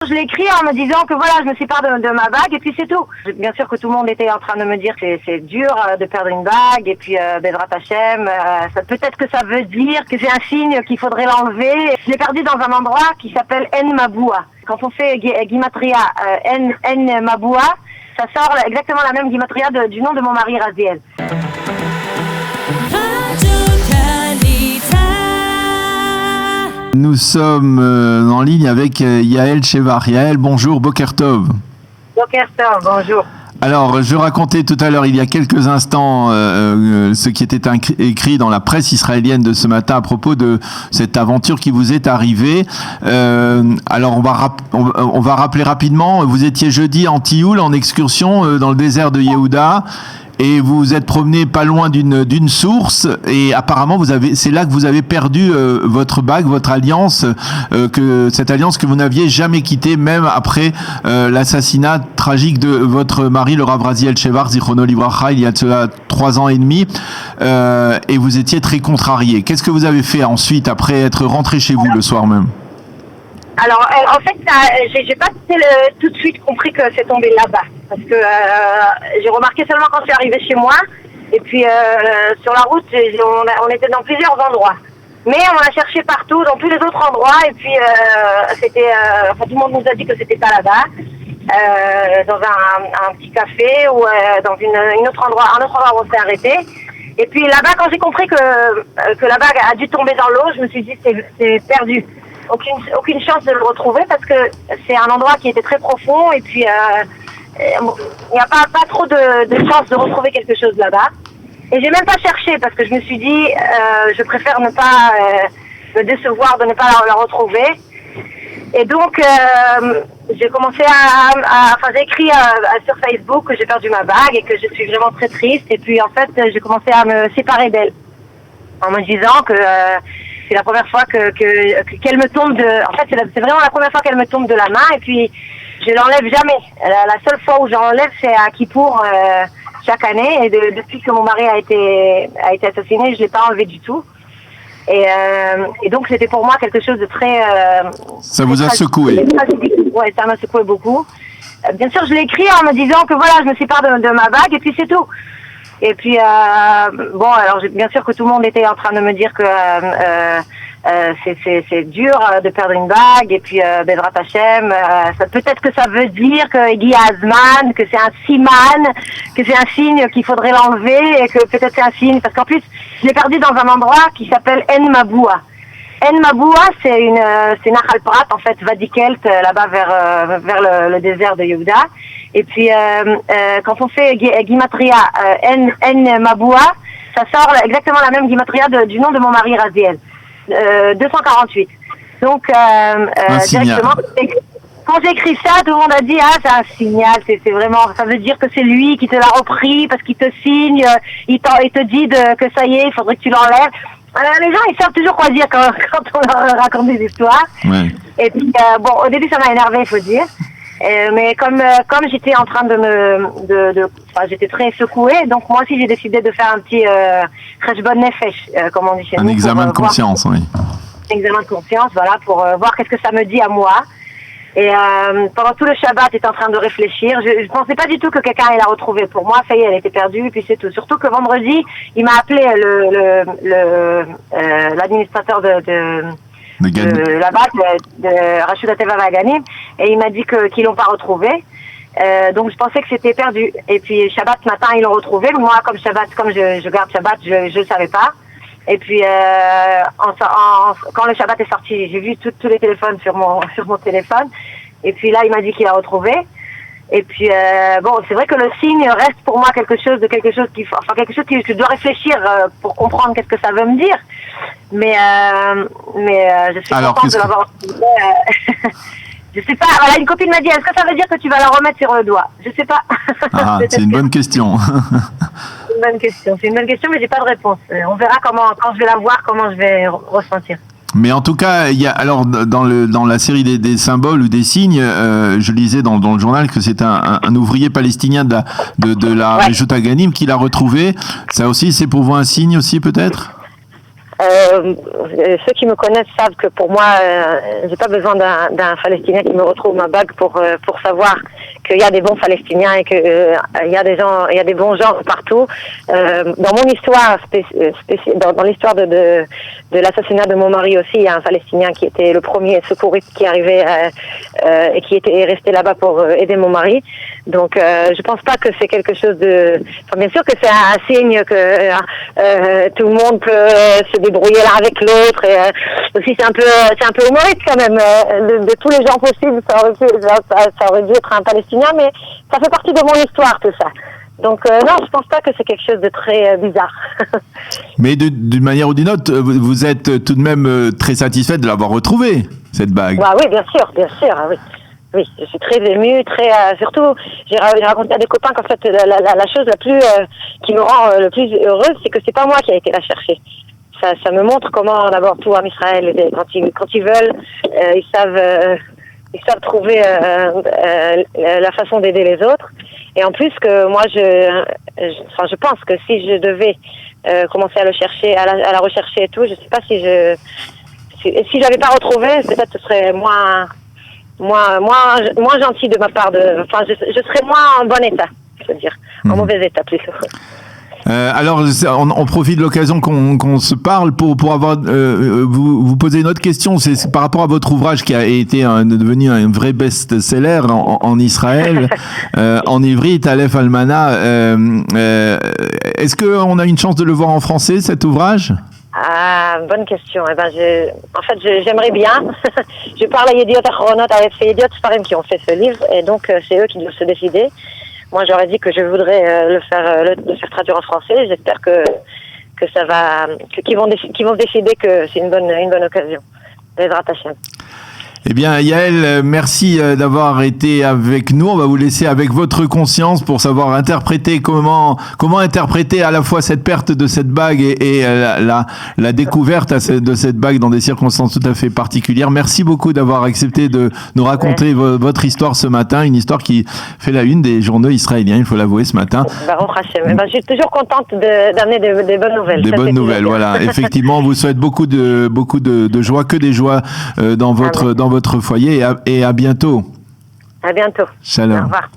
Je l'ai écrit en me disant que voilà, je me sépare de ma bague et puis c'est tout. Bien sûr que tout le monde était en train de me dire que c'est dur de perdre une bague et puis Bezrat Hashem, peut-être que ça veut dire que c'est un signe qu'il faudrait l'enlever. Je l'ai perdu dans un endroit qui s'appelle En Maboua. Quand on fait Gimatria En Maboua, ça sort exactement la même Gimatria du nom de mon mari Raziel. Nous sommes en ligne avec Yael Shevar. Yael, bonjour, Boker Tov. Boker Tov, bonjour. Alors, je racontais tout à l'heure, il y a quelques instants, ce qui était écrit dans la presse israélienne de ce matin à propos de cette aventure qui vous est arrivée. Alors, on va rappeler rapidement, vous étiez jeudi en Tioul, en excursion dans le désert de Yehuda. Et vous vous êtes promené pas loin d'une source et apparemment c'est là que vous avez perdu votre bague, votre alliance, cette alliance que vous n'aviez jamais quittée même après l'assassinat tragique de votre mari, le Rav Raziel Shevar Zichrono Livracha, il y a de cela 3 ans et demi, et vous étiez très contrarié. Qu'est-ce que vous avez fait ensuite après être rentré chez vous le soir même? Alors, en fait, j'ai pas tout de suite compris que c'est tombé là-bas. Parce que j'ai remarqué seulement quand je suis arrivée chez moi. Et puis, sur la route, on était dans plusieurs endroits. Mais on a cherché partout, dans tous les autres endroits. Et puis, tout le monde nous a dit que c'était pas là-bas. Dans un petit café ou dans un autre endroit où on s'est arrêté. Et puis là-bas, quand j'ai compris que la bague a dû tomber dans l'eau, je me suis dit c'est perdu. Aucune chance de le retrouver parce que c'est un endroit qui était très profond et puis il n'y a pas trop de chance de retrouver quelque chose là-bas. Et j'ai même pas cherché parce que je me suis dit je préfère ne pas me décevoir de ne pas la retrouver. Et donc j'ai commencé j'ai écrit sur Facebook que j'ai perdu ma bague et que je suis vraiment très triste. Et puis en fait j'ai commencé à me séparer d'elle en me disant que c'est la première fois qu'elle me tombe en fait, c'est vraiment la première fois qu'elle me tombe de la main et puis je l'enlève jamais. La seule fois où j'enlève, c'est à Kippour chaque année et depuis que mon mari a été assassiné, je l'ai pas enlevé du tout. Et donc c'était pour moi quelque chose de très. Ça vous a secoué. Ouais, ça m'a secoué beaucoup. Bien sûr, je l'ai écrit en me disant que voilà, je me sépare de ma bague et puis c'est tout. Et puis alors bien sûr que tout le monde était en train de me dire que c'est dur de perdre une bague et puis Bezrat Hashem, peut-être que ça veut dire que Egi Azman, que c'est un siman, que c'est un signe qu'il faudrait l'enlever et que peut-être c'est un signe parce qu'en plus je l'ai perdu dans un endroit qui s'appelle En Maboua. En Maboua, c'est Nahal Prat, en fait, Vadikelt, là-bas vers le désert de Yehuda. Et puis, quand on fait Gimatria En Maboua, ça sort exactement la même Gimatria du nom de mon mari Raziel. 248. Donc, directement, quand j'écris ça, tout le monde a dit, c'est un signal, c'est vraiment, ça veut dire que c'est lui qui te l'a repris parce qu'il te signe, il te dit que ça y est, il faudrait que tu l'enlèves. Alors, les gens, ils savent toujours quoi dire quand on leur raconte des histoires. Ouais. Et puis, au début, ça m'a énervé, il faut dire. Mais comme j'étais en train j'étais très secouée, donc moi aussi, j'ai décidé de faire un petit cheshbon nefesh, comme on dit chez nous. Un examen de conscience, oui. Un examen de conscience, voilà, pour voir qu'est-ce que ça me dit à moi. Et pendant tout le Shabbat, j'étais en train de réfléchir. Je pensais pas du tout que quelqu'un allait la retrouver. Pour moi, ça y est, elle était perdue, et puis c'est tout. Surtout que vendredi, il m'a appelé l'administrateur de là-bas, de Rashut Teva Vaganim, et il m'a dit qu'ils l'ont pas retrouvée. Donc je pensais que c'était perdu. Et puis Shabbat matin, ils l'ont retrouvée. Moi, comme je garde Shabbat, je le savais pas. Et puis quand le Shabbat est sorti, j'ai vu tous les téléphones sur mon téléphone. Et puis là, il m'a dit qu'il l'a retrouvé. Et puis c'est vrai que le signe reste pour moi quelque chose que je dois réfléchir pour comprendre qu'est-ce que ça veut me dire. Mais je suis contente de l'avoir retrouvé. Je sais pas, voilà, une copine m'a dit, est-ce que ça veut dire que tu vas la remettre sur le doigt? Je sais pas. C'est une bonne question. C'est une bonne question, mais j'ai pas de réponse. On verra quand je vais la voir, comment je vais ressentir. Mais en tout cas, il y a alors dans la série des symboles ou des signes, je lisais dans le journal que c'est un ouvrier palestinien de la Reshut Haganim qui l'a retrouvé. Ça aussi, c'est pour vous un signe aussi peut-être? Ceux qui me connaissent savent que pour moi, j'ai pas besoin d'un Palestinien qui me retrouve ma bague pour savoir qu'il y a des bons Palestiniens et que il y a des bons gens partout. Dans mon histoire, dans l'histoire de l'assassinat de mon mari aussi, il y a un Palestinien qui était le premier secouriste qui arrivait et qui était resté là-bas pour aider mon mari. Donc, je pense pas que c'est quelque chose de. Enfin, bien sûr que c'est un signe que tout le monde peut se débrouiller l'un avec l'autre. Et aussi, c'est un peu humoriste quand même. De tous les gens possibles, ça aurait dû être un Palestinien, mais ça fait partie de mon histoire tout ça. Donc non, je pense pas que c'est quelque chose de très bizarre. Mais d'une manière ou d'une autre, vous êtes tout de même très satisfaite de l'avoir retrouvée, cette bague. Bah oui, bien sûr, oui. Oui, je suis très émue, surtout, j'ai raconté à des copains qu'en fait, la chose la plus, qui me rend le plus heureuse, c'est que c'est pas moi qui ai été la chercher. Ça me montre comment, d'abord, tout en Israël, quand ils veulent, ils savent trouver, la façon d'aider les autres. Et en plus que moi, je pense que si je devais, commencer à le chercher, à la rechercher et tout, je sais pas si je l'avais pas retrouvé, peut-être ce serait moins gentil de ma part je serais moins en bon état, je veux dire, en mauvais état plutôt. Alors, on profite de l'occasion qu'on se parle pour avoir vous poser une autre question. C'est par rapport à votre ouvrage qui a été devenu un vrai best-seller en Israël, en ivrit, Aleph Almana. Est-ce qu'on a une chance de le voir en français, cet ouvrage? Ah, bonne question. J'aimerais bien. Je parle à Yediot Achronot, avec ces Yediot Sfarim qui ont fait ce livre, et donc c'est eux qui doivent se décider. Moi, j'aurais dit que je voudrais le faire traduire en français. J'espère que ça va, qu'ils vont décider que c'est une bonne occasion. Bezrat Hashem. Eh bien, Yael, merci d'avoir été avec nous. On va vous laisser avec votre conscience pour savoir interpréter comment interpréter à la fois cette perte de cette bague et la découverte de cette bague dans des circonstances tout à fait particulières. Merci beaucoup d'avoir accepté de nous raconter votre histoire ce matin, une histoire qui fait la une des journaux israéliens, il faut l'avouer, ce matin. Baruch Hashem. Je suis toujours contente d'amener des bonnes nouvelles. Des bonnes nouvelles, voilà. Effectivement, on vous souhaite beaucoup de joie, que des joies dans votre foyer et à bientôt. À bientôt. Shalom. Au revoir.